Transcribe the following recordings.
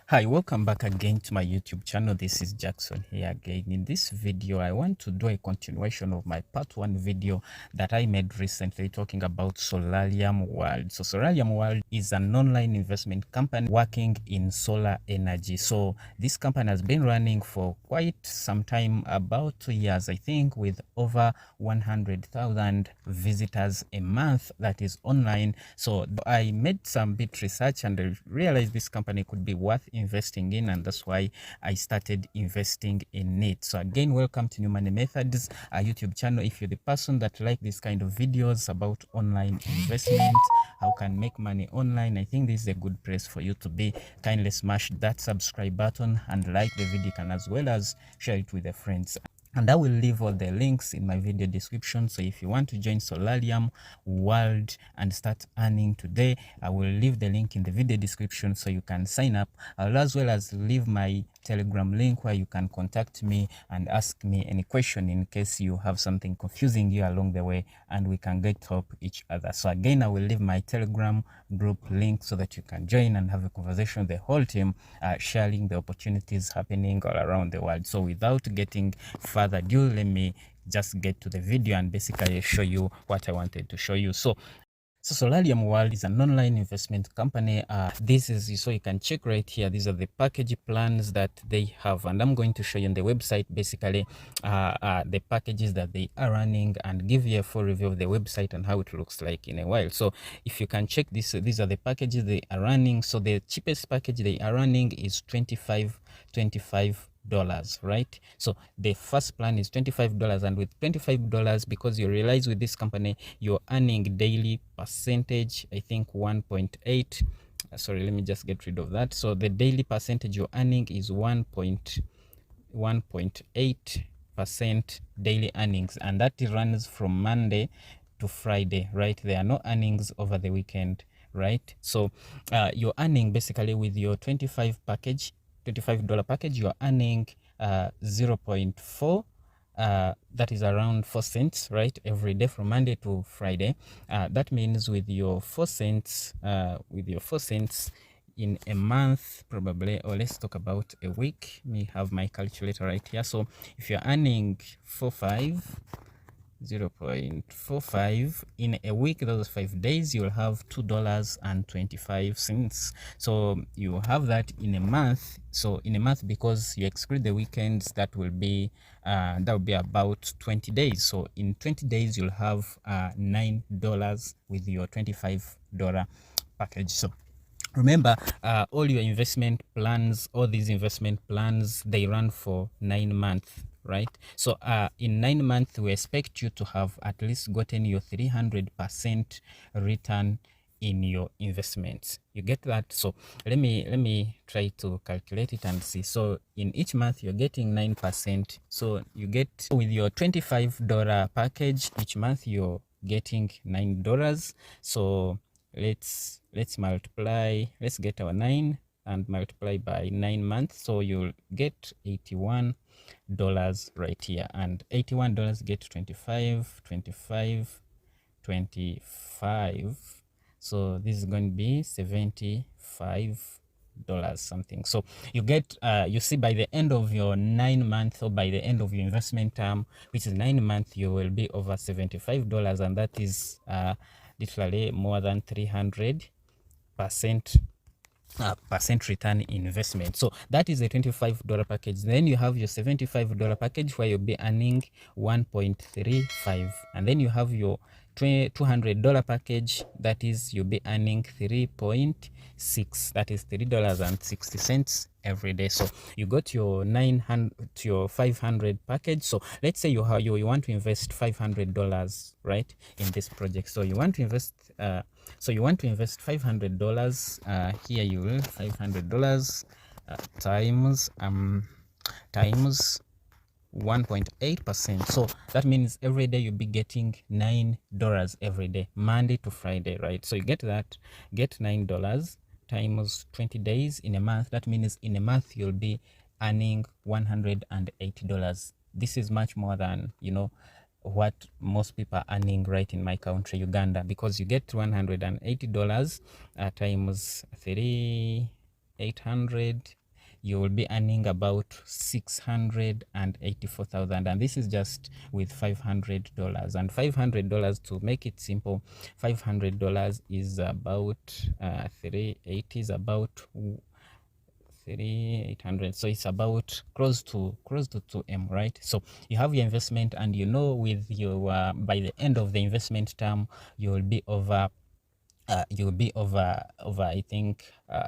Hi, welcome back again to my YouTube channel. This is Jackson here again. In this video, I want to do a continuation of my part 1 video that I made recently talking about Solarium World. So Solarium World is an online investment company working in solar energy. So this company has been running for quite some time, about 2 years, I think, with over 100,000 visitors a month that is online. So I made some bit research and I realized this company could be worth investing in, and that's why I started investing in it. So again, welcome to New Money Methods, a YouTube channel. If you're the person that like this kind of videos about online investment, how can make money online, I think this is a good place for you to be. Kindly smash that subscribe button and like the video, can as well as share it with your friends. And I will leave all the links in my video description. So if you want to join Solarium World and start earning today, I will leave the link in the video description so you can sign up. I'll as well as leave my Telegram link where you can contact me and ask me any question in case you have something confusing you along the way, and we can get help each other. So again, I will leave my Telegram group link so that you can join and have a conversation with the whole team, sharing the opportunities happening all around the world. So without getting further ado, let me just get to the video and basically show you what I wanted to show you. So Solarium World is an online investment company. This is, so you can check right here, these are the package plans that they have, and I'm going to show you on the website basically the packages that they are running and give you a full review of the website and how it looks like in a while. So if you can check this, these are the packages they are running. So the cheapest package they are running is $25, right? So the first plan is $25, and with $25, because you realize with this company you're earning daily percentage, I think 1.8, sorry, let me just get rid of that. So the daily percentage you're earning is 1.8% daily earnings, and that runs from Monday to Friday, right? There are no earnings over the weekend, right? So you're earning basically with your $25 package, you're earning 0.4, that is around 4 cents, right, every day from Monday to Friday. That means with your 4 cents, in a month probably, or let's talk about a week. Let me have my calculator right here. So if you're earning 0.45 in a week, those 5 days, you'll have $2.25. So you have that in a month. So in a month, because you exclude the weekends, that will be about 20 days. So in 20 days you'll have $9 with your $25 package. So remember, all your investment plans, all these investment plans, they run for 9 months, right? So in 9 months, we expect you to have at least gotten your 300% return in your investments. You get that? So let me try to calculate it and see. So in each month you're getting 9%. So you get, with your $25 package, each month you're getting $9. So let's multiply, let's get our 9 and multiply by 9 months. So you'll get $81 right here, and $81 get 25, 25. So this is going to be $75 something. So you get, you see, by the end of your 9 months, or by the end of your investment term, which is 9 months, you will be over $75, and that is literally more than 300% return investment. So that is a $25 package. Then you have your $75 package where you'll be earning 1.35, and then you have your $200 package, that is you'll be earning 3.6, that is $3.60 every day. So you got your 900 to your 500 package. So let's say you want to invest $500, right, in this project. So you want to invest $500. Here you will $500 times 1.8%. So that means every day you'll be getting $9 every day, Monday to Friday, right? So you get $9 times 20 days in a month. That means in a month you'll be earning $180. This is much more than, what most people are earning right in my country, Uganda, because you get $180 times 3 800, you will be earning about 684,000, and this is just with $500. And $500, to make it simple, $500 is about 380, is about 3,800, so it's about close to 2M, right? So you have your investment, and you know, with your by the end of the investment term, you will be over I think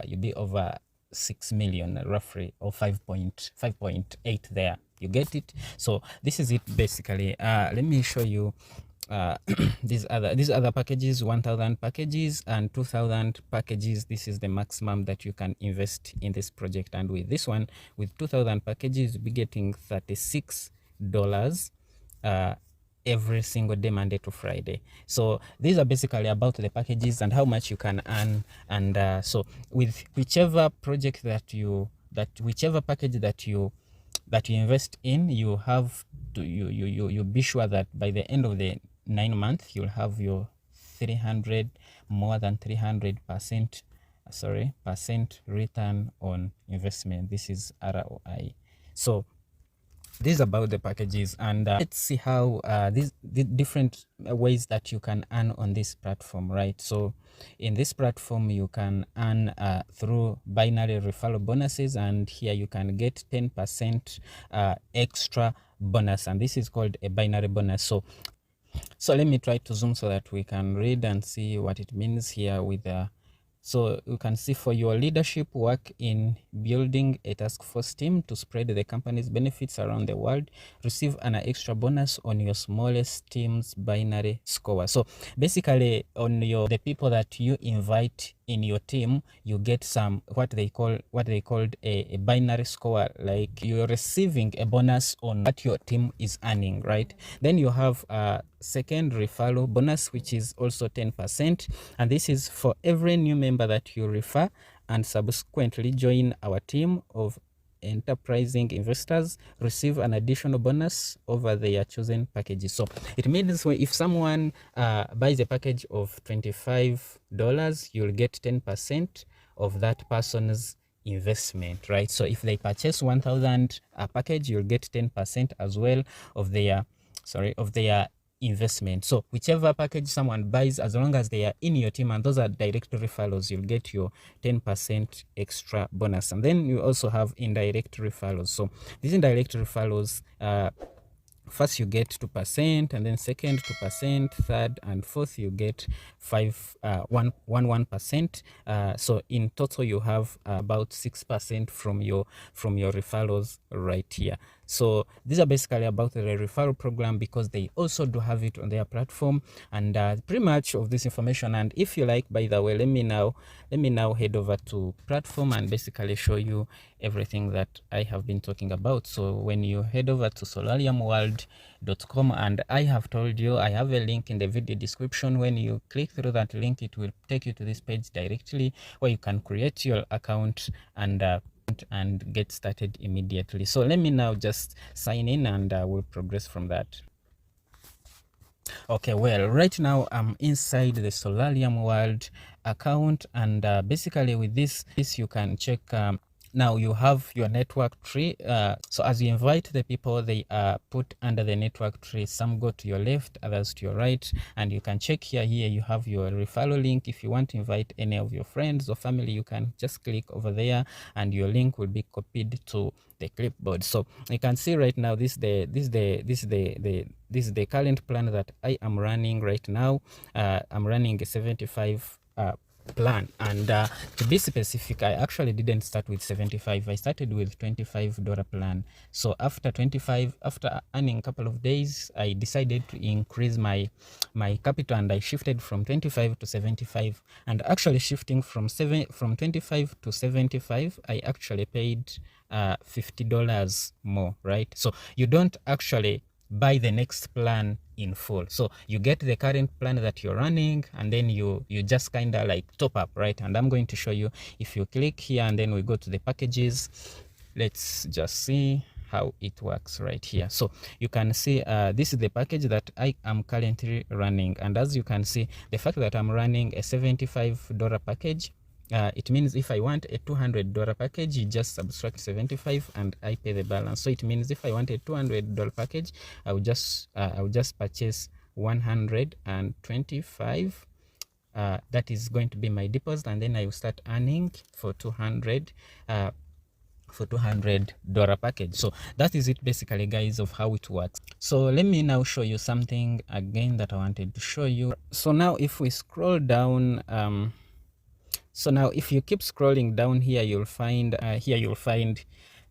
you'll be over 6 million roughly, or 5.8 there. You get it? So this is it basically. Let me show you these other packages. 1,000 packages and 2,000 packages. This is the maximum that you can invest in this project. And with this one, with 2,000 packages, you'll be getting $36 every single day, Monday to Friday. So these are basically about the packages and how much you can earn. And so with whichever project whichever package that you invest in, you have to you be sure that by the end of the 9 months you'll have your 300 more than 300% percent return on investment. This is ROI. So this is about the packages, and let's see how the different ways that you can earn on this platform, right? So in this platform you can earn through binary referral bonuses, and here you can get 10% extra bonus, and this is called a binary bonus. So let me try to zoom so that we can read and see what it means here with so you can see, for your leadership work in building a task force team to spread the company's benefits around the world, receive an extra bonus on your smallest team's binary score. So basically, on the people that you invite in your team, you get some what they called a binary score, like you're receiving a bonus on what your team is earning, right? Then you have a second referral bonus, which is also 10%, and this is for every new member that you refer and subsequently join our team of enterprising investors, receive an additional bonus over their chosen packages. So it means if someone buys a package of $25, you'll get 10% of that person's investment, right? So if they purchase 1,000 package, you'll get 10% as well of their investment. So whichever package someone buys, as long as they are in your team and those are direct referrals, you'll get your 10% extra bonus. And then you also have indirect referrals. So these indirect referrals, first you get 2%, and then second 2%, third and fourth you get 1%. So in total you have about 6% from your referrals right here. So these are basically about the referral program, because they also do have it on their platform, and pretty much of this information. And if you like, by the way, let me now head over to platform and basically show you everything that I have been talking about. So when you head over to solarium.world.com, and I have told you I have a link in the video description. When you click through that link, it will take you to this page directly where you can create your account and get started immediately. So let me now just sign in, and we'll progress from that. Okay, well, right now I'm inside the Solarium World account, and basically with this you can check now you have your network tree. So as you invite the people, they are put under the network tree. Some go to your left, others to your right, and you can check here you have your referral link. If you want to invite any of your friends or family, you can just click over there and your link will be copied to the clipboard. So you can see right now this is the current plan that I am running right now. I'm running a 75 plan, and to be specific, I actually didn't start with 75. I started with $25 plan. So after earning a couple of days, I decided to increase my capital, and I shifted from 25 to 75. And actually shifting from 25 to 75, I actually paid $50 more, right? So you don't actually buy the next plan in full. So you get the current plan that you're running, and then you just kind of like top up, right? And I'm going to show you. If you click here and then we go to the packages, let's just see how it works right here. So you can see this is the package that I am currently running, and as you can see, the fact that I'm running a $75 package, it means if I want a $200 package, you just subtract 75 and I pay the balance. So it means if I want a $200 package, I will just purchase 125. That is going to be my deposit, and then I will start earning for $200 package. So that is it basically, guys, of how it works. So let me now show you something again that I wanted to show you. So now if we scroll down, so now if you keep scrolling down here, you'll find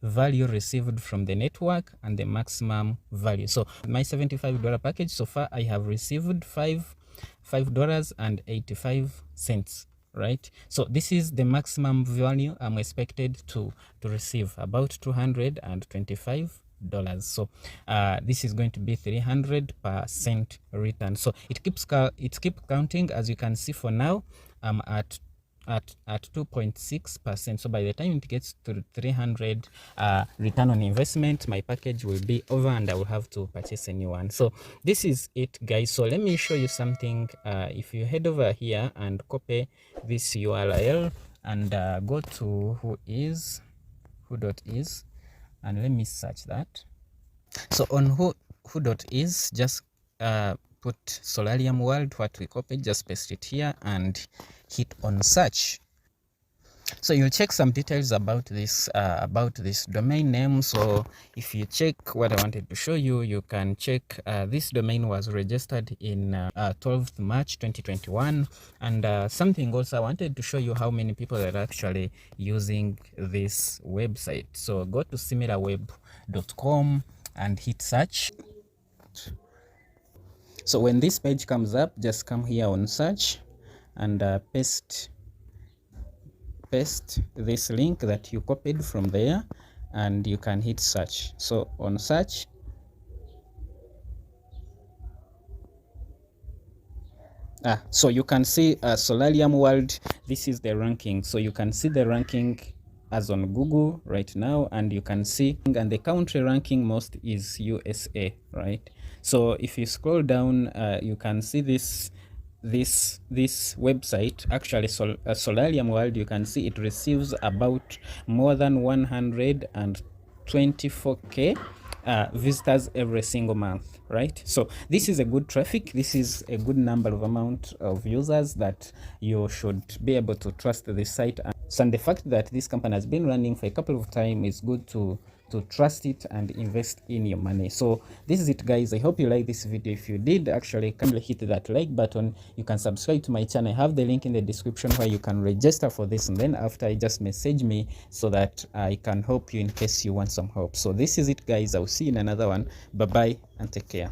value received from the network and the maximum value. So my $75 package, so far I have received $5.85, right? So this is the maximum value I'm expected to receive, about $225. So this is going to be 300% return. So it keeps counting. As you can see, for now I'm at 2.6%. so by the time it gets to 300 return on investment, my package will be over and I will have to purchase a new one. So this is it, guys. So let me show you something. If you head over here and copy this URL and go to who.is, and let me search that. So on who.is, just put Solarium World, what we copied, just paste it here and hit on search. So you'll check some details about this domain name. So if you check what I wanted to show you, you can check this domain was registered in 12th March 2021. And something also I wanted to show you how many people are actually using this website. So go to similarweb.com and hit search. So when this page comes up, just come here on search and paste this link that you copied from there, and you can hit search. So on search, so you can see Solarium World. This is the ranking. So you can see the ranking as on Google right now, and you can see, and the country ranking most is USA, right? So if you scroll down, you can see this website, actually Solarium World, you can see it receives about more than 124k visitors every single month, right? So this is a good traffic. This is a good number of amount of users that you should be able to trust this site. And the fact that this company has been running for a couple of time is good to trust it and invest in your money. So this is it, guys. I hope you like this video. If you did, actually kindly hit that like button. You can subscribe to my channel. I have the link in the description where you can register for this, and then after, you just message me so that I can help you in case you want some help. So this is it, guys. I'll see you in another one. Bye bye and take care.